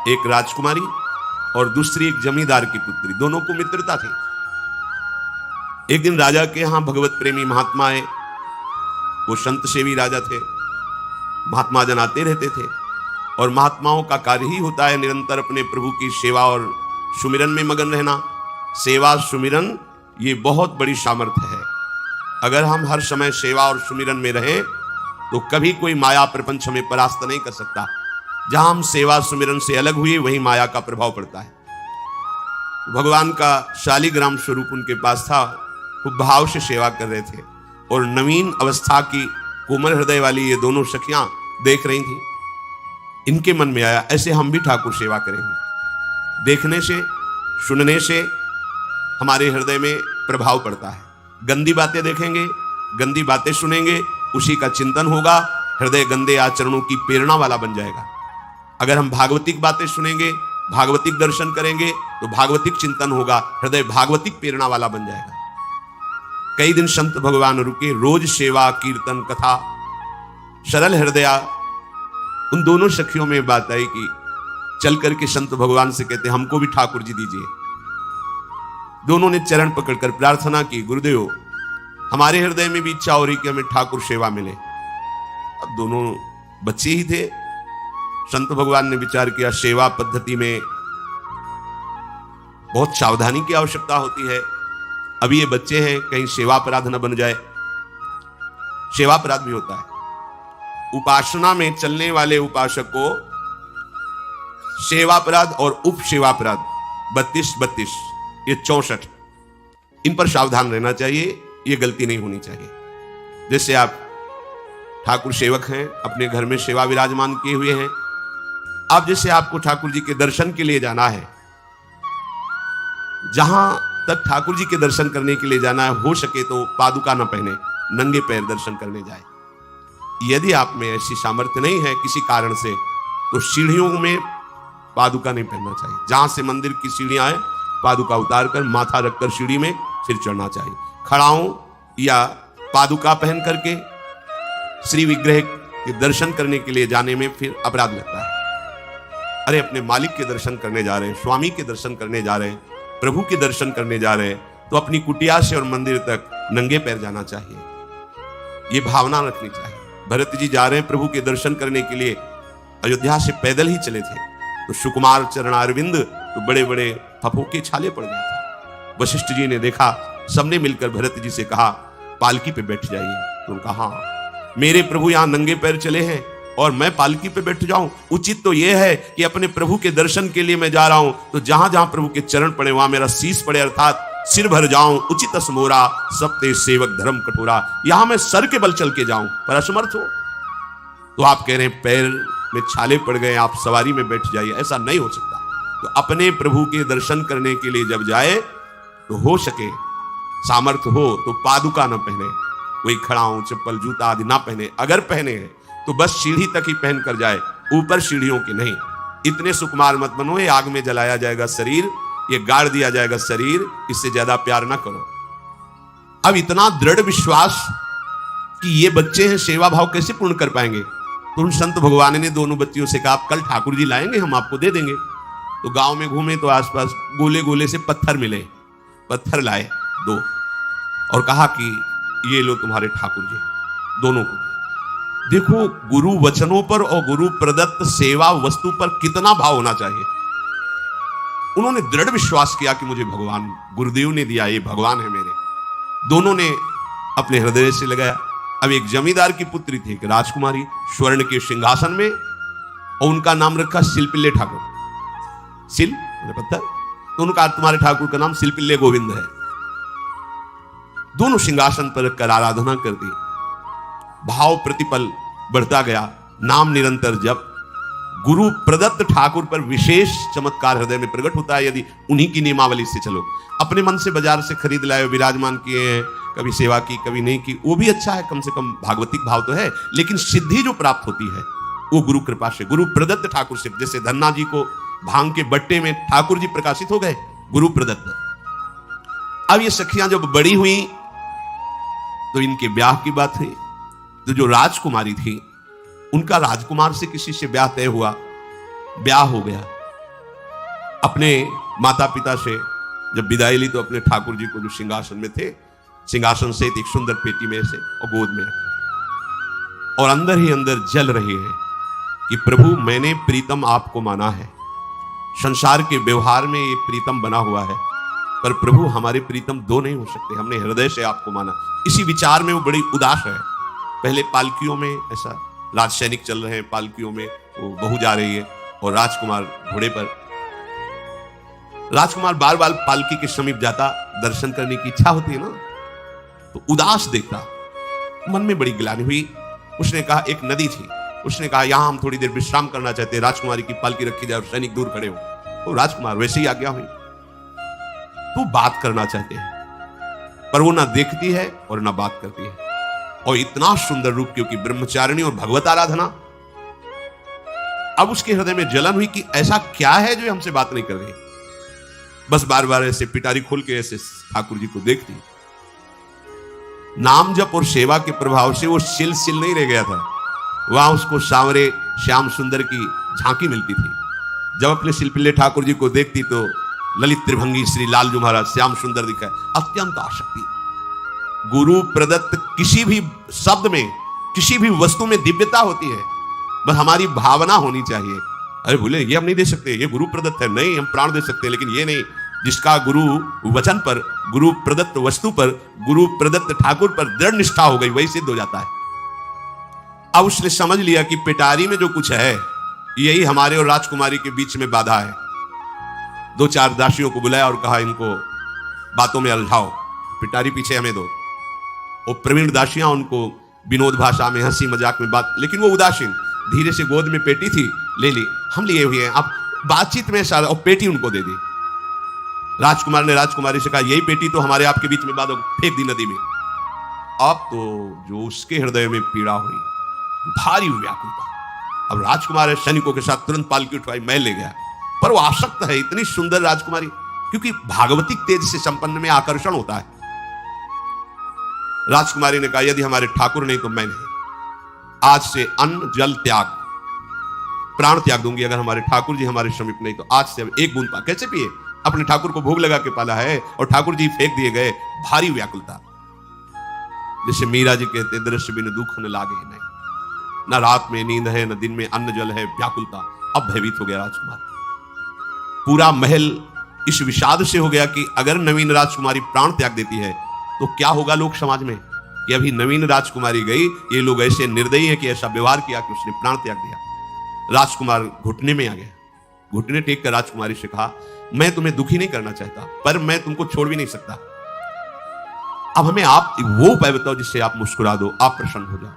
एक राजकुमारी और दूसरी एक जमींदार की पुत्री, दोनों को मित्रता थी। एक दिन राजा के यहां भगवत प्रेमी महात्मा आए। वो संत सेवी राजा थे। महात्मा जन आते रहते थे और महात्माओं का कार्य ही होता है निरंतर अपने प्रभु की सेवा और सुमिरन में मगन रहना। सेवा सुमिरन ये बहुत बड़ी सामर्थ्य है। अगर हम हर समय सेवा और सुमिरन में रहें तो कभी कोई माया प्रपंच हमें परास्त नहीं कर सकता। जहां हम सेवा सुमिरन से अलग हुए वहीं माया का प्रभाव पड़ता है। भगवान का शालिग्राम स्वरूप उनके पास था। खूब भाव से सेवा कर रहे थे और नवीन अवस्था की कोमल हृदय वाली ये दोनों सखियां देख रही थी। इनके मन में आया ऐसे हम भी ठाकुर सेवा करेंगे। देखने से सुनने से हमारे हृदय में प्रभाव पड़ता है। गंदी बातें देखेंगे, गंदी बातें सुनेंगे, उसी का चिंतन होगा, हृदय गंदे आचरणों की प्रेरणा वाला बन जाएगा। अगर हम भागवतिक बातें सुनेंगे, भागवतिक दर्शन करेंगे तो भागवतिक चिंतन होगा, हृदय भागवतिक प्रेरणा वाला बन जाएगा। कई दिन संत भगवान रुके, रोज सेवा कीर्तन कथा, सरल हृदया। उन दोनों सखियों में बात आई कि चल करके संत भगवान से कहते हमको भी ठाकुर जी दीजिए। दोनों ने चरण पकड़कर प्रार्थना की, गुरुदेव हमारे हृदय में भी इच्छा हो रही कि हमें ठाकुर सेवा मिले। अब दोनों बच्चे ही थे। संत भगवान ने विचार किया सेवा पद्धति में बहुत सावधानी की आवश्यकता होती है। अभी ये बच्चे हैं, कहीं सेवा अपराध न बन जाए। सेवा अपराध भी होता है। उपासना में चलने वाले उपासक को सेवा अपराध और उप सेवा अपराध 32 ये 64, इन पर सावधान रहना चाहिए। ये गलती नहीं होनी चाहिए। जैसे आप ठाकुर सेवक हैं, अपने घर में सेवा विराजमान किए हुए हैं। अब जैसे आपको ठाकुर जी के दर्शन के लिए जाना है, जहां तक ठाकुर जी के दर्शन करने के लिए जाना है, हो सके तो पादुका न पहने, नंगे पैर दर्शन करने जाए। यदि आप में ऐसी सामर्थ्य नहीं है किसी कारण से, तो सीढ़ियों में पादुका नहीं पहनना चाहिए। जहां से मंदिर की सीढ़ियां हैं, पादुका उतारकर माथा रखकर सीढ़ी में फिर चढ़ना चाहिए। खड़ाओं या पादुका पहन करके श्री विग्रह के दर्शन करने के लिए जाने में फिर अपराध लगता है। अरे अपने मालिक के दर्शन करने जा रहे हैं, स्वामी के दर्शन करने जा रहे हैं, प्रभु के दर्शन करने जा रहे हैं, तो अपनी कुटिया से और मंदिर तक नंगे पैर जाना चाहिए। ये भावना रखनी चाहिए। भरत जी जा रहे हैं प्रभु के दर्शन करने के लिए, अयोध्या से पैदल ही चले थे, तो सुकुमार चरणारविंद तो बड़े बड़े फफोके छाले पड़ गए थे। वशिष्ठ जी ने देखा, सबने मिलकर भरत जी से कहा पालकी पे बैठ जाइए। तो उन्होंने कहा हाँ, मेरे प्रभु यहां नंगे पैर चले हैं और मैं पालकी पे बैठ जाऊं? उचित तो यह है कि अपने प्रभु के दर्शन के लिए मैं जा रहा हूं, तो जहां जहां प्रभु के चरण पड़े वहां मेरा शीश पड़े, अर्थात सिर भर जाऊं। उचित असमोरा सप्ते सेवक धर्म कठोरा, यहां मैं सर के बल चल के जाऊं, पर असमर्थ हो। तो आप कह रहे हैं पैर में छाले पड़ गए, आप सवारी में बैठ जाइए, ऐसा नहीं हो सकता। तो अपने प्रभु के दर्शन करने के लिए जब जाए तो हो सके, सामर्थ्य हो तो पादुका न पहने, वही खड़ाऊं चप्पल जूता आदि ना पहने। अगर पहने हैं तो बस सीढ़ी तक ही पहन कर जाए, ऊपर सीढ़ियों की नहीं। इतने सुकुमार मत बनो, ये आग में जलाया जाएगा शरीर, ये गाड़ दिया जाएगा शरीर, इससे ज्यादा प्यार ना करो। अब इतना दृढ़ विश्वास कि ये बच्चे हैं, सेवा भाव कैसे पूर्ण कर पाएंगे? तो उन संत भगवान ने दोनों बच्चियों से कहा कल ठाकुर जी लाएंगे, हम आपको दे देंगे। तो गांव में घूमे तो आसपास गोले गोले से पत्थर मिले, पत्थर लाए 2 और कहा कि ये लो तुम्हारे ठाकुर जी, दोनों को। देखो गुरु वचनों पर और गुरु प्रदत्त सेवा वस्तु पर कितना भाव होना चाहिए। उन्होंने दृढ़ विश्वास किया कि मुझे भगवान गुरुदेव ने दिया, ये भगवान है मेरे। दोनों ने अपने हृदय से लगाया। अब एक जमींदार की पुत्री थी, एक राजकुमारी, स्वर्ण के सिंहासन में, और उनका नाम रखा शिलपिल्ले ठाकुर। शिल पत्थर, तो उनका तुम्हारे ठाकुर का नाम शिलपिल्ले गोविंद है। दोनों सिंहासन पर रखकर आराधना कर दी। भाव प्रतिपल बढ़ता गया, नाम निरंतर जप। गुरु प्रदत्त ठाकुर पर विशेष चमत्कार हृदय में प्रकट होता है यदि उन्हीं की नियमावली से चलो। अपने मन से बाजार से खरीद लाए, विराजमान किए हैं, कभी सेवा की कभी नहीं की, वो भी अच्छा है, कम से कम भागवतिक भाव तो है। लेकिन सिद्धि जो प्राप्त होती है वो गुरु कृपा से, गुरु प्रदत्त ठाकुर से। जैसे धन्ना जी को भांग के बट्टे में ठाकुर जी प्रकाशित हो गए, गुरु प्रदत्त। अब ये सखियां जब बड़ी हुई तो इनके ब्याह की बात हुई। तो जो राजकुमारी थी, उनका राजकुमार से किसी से ब्याह तय हुआ, ब्याह हो गया। अपने माता पिता से जब विदाई ली तो अपने ठाकुर जी को जो सिंहासन में थे, सिंहासन से एक सुंदर पेटी में से और गोद में रखा, और अंदर ही अंदर जल रही है कि प्रभु मैंने प्रीतम आपको माना है, संसार के व्यवहार में ये प्रीतम बना हुआ है, पर प्रभु हमारे प्रीतम दो नहीं हो सकते, हमने हृदय से आपको माना। इसी विचार में वो बड़ी उदास है। पहले पालकियों में ऐसा राज सैनिक चल रहे हैं, पालकियों में वो बहू जा रही है और राजकुमार घोड़े पर। राजकुमार बार बार पालकी के समीप जाता, दर्शन करने की इच्छा होती है ना, तो उदास देखता, मन में बड़ी गिलानी हुई। उसने कहा, एक नदी थी, उसने कहा यहां हम थोड़ी देर विश्राम करना चाहते हैं, राजकुमारी की पालकी रखी जाए और सैनिक दूर खड़े हो। तो राजकुमार वैसे ही आज्ञा हुई। तो बात करना चाहते हैं, पर वो ना देखती है और ना बात करती है, और इतना सुंदर रूप, क्योंकि ब्रह्मचारिणी और भगवत आराधना। अब उसके हृदय में जलन हुई कि ऐसा क्या है जो हमसे बात नहीं कर रही। बस बार बार ऐसे पिटारी खोल के ऐसे ठाकुर जी को देखती। नाम जप और सेवा के प्रभाव से वो सिल नहीं रह गया था, वहां उसको सांवरे श्याम सुंदर की झांकी मिलती थी। जब अपने शिल्पिल्ले ठाकुर जी को देखती तो ललित त्रिभंगी श्री लालजू महाराज श्याम सुंदर दिखाए, अत्यंत आसक्ति। गुरु प्रदत्त किसी भी शब्द में, किसी भी वस्तु में दिव्यता होती है, बस हमारी भावना होनी चाहिए। अरे बोले ये हम नहीं दे सकते, ये गुरु प्रदत्त है, नहीं हम प्राण दे सकते, लेकिन ये नहीं। जिसका गुरु वचन पर, गुरु प्रदत्त वस्तु पर, गुरु प्रदत्त ठाकुर पर दृढ़ निष्ठा हो गई, वही सिद्ध हो जाता है। अब उसने समझ लिया कि पिटारी में जो कुछ है यही हमारे और राजकुमारी के बीच में बाधा है। दो चार दासियों को बुलाया और कहा इनको बातों में उलझाओ, पिटारी पीछे हमें दो। और प्रवीण दासियां उनको विनोद भाषा में, हंसी मजाक में बात, लेकिन वो उदासीन। धीरे से गोद में पेटी थी, ले ली, हम लिए हुए हैं, आप बातचीत में सारा, और पेटी उनको दे दी। राजकुमार ने राजकुमारी से कहा यही पेटी तो हमारे आपके बीच में बात, फेंक दी नदी में। अब तो जो उसके हृदय में पीड़ा हुई, भारी व्याकुलता। अब राजकुमार है, सैनिकों के साथ तुरंत पालकी उठवाई, मैं ले गया, पर वो आसक्त है, इतनी सुंदर राजकुमारी, क्योंकि भागवतिक तेज से संपन्न में आकर्षण होता है। राजकुमारी ने कहा यदि हमारे ठाकुर नहीं तो मैं नहीं, आज से अन्न जल त्याग, प्राण त्याग दूंगी अगर हमारे ठाकुर जी हमारे समीप नहीं तो। आज से अब एक बूंद पा, कैसे पिए, अपने ठाकुर को भोग लगा के पाला है और ठाकुर जी फेंक दिए गए। भारी व्याकुलता, जैसे मीरा जी कहते दृश्य बिन दुख न लागे नहीं, ना रात में नींद है न दिन में अन्न जल है, व्याकुलता। अब भयभीत हो गया राजकुमार। पूरा महल इस विषाद से हो गया कि अगर नवीन राजकुमारी प्राण त्याग देती है तो क्या होगा लोक समाज में, कि अभी नवीन राजकुमारी गई, ये लोग ऐसे निर्दयी हैं कि ऐसा व्यवहार किया कि उसने प्राण त्याग दिया। राजकुमार घुटने में आ गया, घुटने टेक कर राजकुमारी से कहा मैं तुम्हें दुखी नहीं करना चाहता, पर मैं तुमको छोड़ भी नहीं सकता। अब हमें आप वो उपाय बताओ जिससे आप मुस्कुरा दो, आप प्रसन्न हो जाओ।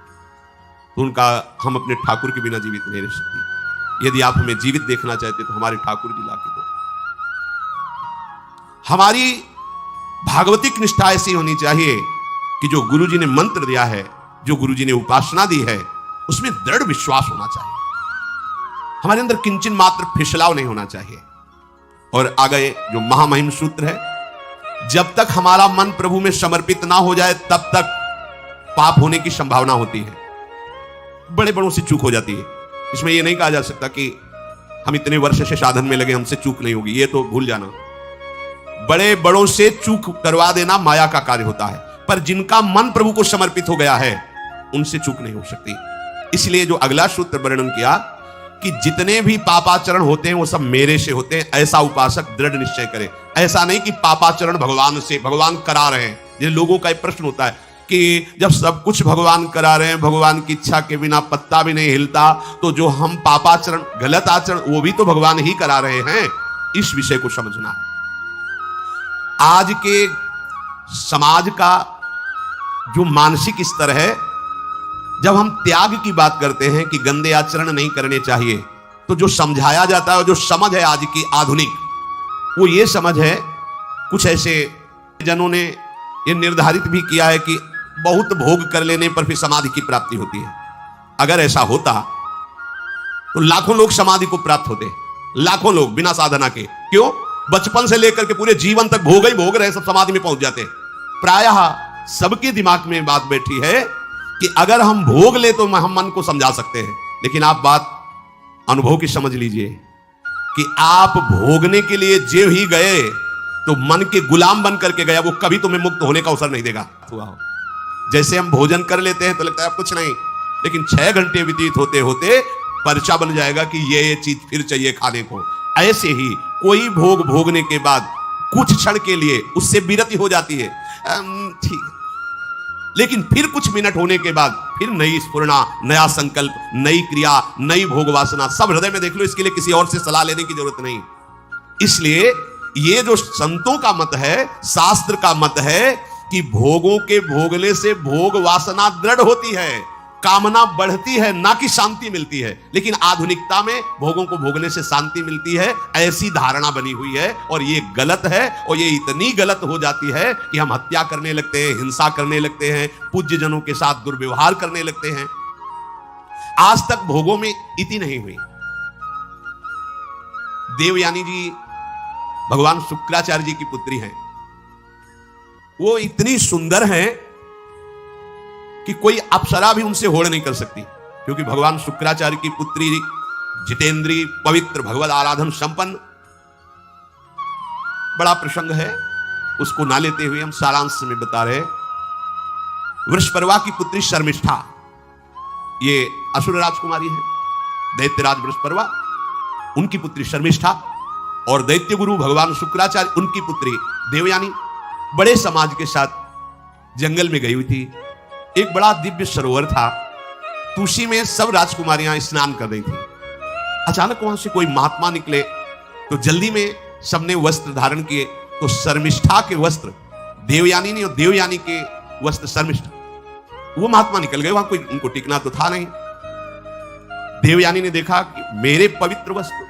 तो उनका, हम अपने ठाकुर के बिना जीवित नहीं रह सकते, यदि आप हमें जीवित देखना चाहते तो हमारे ठाकुर जी ला के दो। हमारी भागवतिक निष्ठा ऐसी होनी चाहिए कि जो गुरुजी ने मंत्र दिया है, जो गुरुजी ने उपासना दी है, उसमें दृढ़ विश्वास होना चाहिए। हमारे अंदर किंचन मात्र फिसलाव नहीं होना चाहिए। और आगे जो महामहिम सूत्र है, जब तक हमारा मन प्रभु में समर्पित ना हो जाए तब तक पाप होने की संभावना होती है, बड़े बड़ों से चूक हो जाती है। इसमें यह नहीं कहा जा सकता कि हम इतने वर्ष से साधन में लगे, हमसे चूक नहीं होगी, ये तो भूल जाना। बड़े बड़ों से चूक करवा देना माया का कार्य होता है, पर जिनका मन प्रभु को समर्पित हो गया है उनसे चूक नहीं हो सकती। इसलिए जो अगला सूत्र वर्णन किया कि जितने भी पापाचरण होते हैं वो सब मेरे से होते हैं, ऐसा उपासक दृढ़ निश्चय करे। ऐसा नहीं कि पापाचरण भगवान से, भगवान करा रहे हैं। ये लोगों का एक प्रश्न होता है कि जब सब कुछ भगवान करा रहे हैं, भगवान की इच्छा के बिना पत्ता भी नहीं हिलता, तो जो हम पापाचरण, गलत आचरण, वो भी तो भगवान ही करा रहे हैं। इस विषय को समझना है। आज के समाज का जो मानसिक स्तर है, जब हम त्याग की बात करते हैं कि गंदे आचरण नहीं करने चाहिए, तो जो समझाया जाता है और जो समझ है आज की आधुनिक, वो ये समझ है, कुछ ऐसे जनों ने ये निर्धारित भी किया है कि बहुत भोग कर लेने पर फिर समाधि की प्राप्ति होती है। अगर ऐसा होता तो लाखों लोग समाधि को प्राप्त होते, लाखों लोग बिना साधना के। क्यों? बचपन से लेकर के पूरे जीवन तक भोग ही भोग रहे, सब समाधि में पहुंच जाते। प्रायः सबके दिमाग में बात बैठी है कि अगर हम भोग ले तो हम मन को समझा सकते हैं, लेकिन आप बात अनुभव की समझ लीजिए कि आप भोगने के लिए जो ही गए तो मन के गुलाम बन करके गया, वो कभी तुम्हें मुक्त होने का अवसर नहीं देगा। जैसे हम भोजन कर लेते हैं तो लगता है कुछ नहीं, लेकिन 6 घंटे व्यतीत होते होते पर्चा बन जाएगा कि ये चीज फिर चाहिए खाने को। ऐसे ही कोई भोग भोगने के बाद कुछ क्षण के लिए उससे विरति हो जाती है, ठीक है, लेकिन फिर कुछ मिनट होने के बाद फिर नई स्फुरना, नया संकल्प, नई क्रिया, नई भोग वासना सब हृदय में देख लो। इसके लिए किसी और से सलाह लेने की जरूरत नहीं। इसलिए ये जो संतों का मत है, शास्त्र का मत है कि भोगों के भोगने से भोग वासना दृढ़ होती है, कामना बढ़ती है, ना कि शांति मिलती है। लेकिन आधुनिकता में भोगों को भोगने से शांति मिलती है, ऐसी धारणा बनी हुई है, और ये गलत है। और ये इतनी गलत हो जाती है कि हम हत्या करने लगते हैं, हिंसा करने लगते हैं, पूज्य जनों के साथ दुर्व्यवहार करने लगते हैं। आज तक भोगों में इति नहीं हुई। देवयानी जी भगवान शुक्राचार्य जी की पुत्री हैं। वो इतनी सुंदर हैं कि कोई अप्सरा भी उनसे होड़ नहीं कर सकती, क्योंकि भगवान शुक्राचार्य की पुत्री जितेंद्री, पवित्र, भगवद आराधन संपन्न। बड़ा प्रसंग है, उसको ना लेते हुए हम सारांश में बता रहे। वृषपर्वा की पुत्री शर्मिष्ठा, ये असुर राजकुमारी है, दैत्यराज वृषपर्वा, उनकी पुत्री शर्मिष्ठा, और दैत्य गुरु भगवान शुक्राचार्य उनकी पुत्री देवयानी बड़े समाज के साथ जंगल में गई हुई थी। एक बड़ा दिव्य सरोवर था, तुलसी में सब राजकुमारियां स्नान कर रही थी। अचानक वहां से कोई महात्मा निकले तो जल्दी में सबने वस्त्र धारण किए। तो शर्मिष्ठा के वस्त्र देवयानी ने और देवयानी के वस्त्र शर्मिष्ठा, वो महात्मा निकल गए। वहां कोई उनको टिकना तो था नहीं। देवयानी ने देखा कि मेरे पवित्र वस्त्र,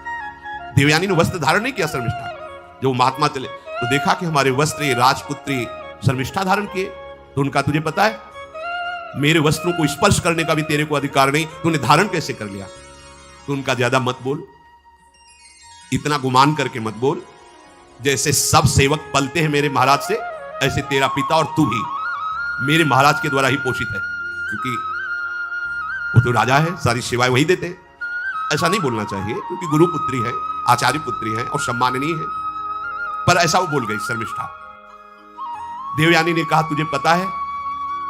देवयानी ने वस्त्र धारण नहीं किया शर्मिष्ठा, जो महात्मा चले तो देखा कि हमारे वस्त्र राजपुत्री शर्मिष्ठा धारण किए। तो उनका तुझे पता है मेरे वस्त्रों को स्पर्श करने का भी तेरे को अधिकार नहीं, तूने धारण कैसे कर लिया? तो उनका ज्यादा मत बोल, इतना गुमान करके मत बोल। जैसे सब सेवक पलते हैं मेरे महाराज से, ऐसे तेरा पिता और तू भी मेरे महाराज के द्वारा ही पोषित है, क्योंकि वो तो राजा है, सारी सेवाएं वही देते हैं। ऐसा नहीं बोलना चाहिए, क्योंकि गुरु पुत्री है, आचार्य पुत्री है और सम्माननीय है। पर ऐसा वो बोल गई शर्मिष्ठा। देवयानी ने कहा तुझे पता है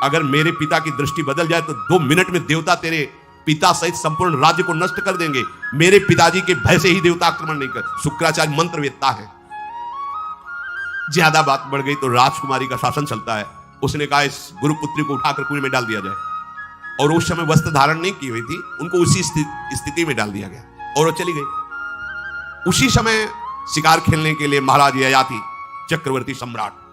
अगर मेरे पिता की दृष्टि बदल जाए तो 2 मिनट में देवता तेरे पिता सहित संपूर्ण राज्य को नष्ट कर देंगे। मेरे पिताजी के भय से ही देवता आक्रमण नहीं कर। शुक्राचार्य मंत्रवेत्ता है। ज्यादा बात बढ़ गई तो राजकुमारी का शासन चलता है। उसने कहा इस गुरुपुत्री को उठाकर कुएं में डाल दिया जाए, और उस समय वस्त्र धारण नहीं की हुई थी, उनको उसी स्थिति में डाल दिया गया और वो चली गई। उसी समय शिकार खेलने के लिए महाराज ययाति चक्रवर्ती सम्राट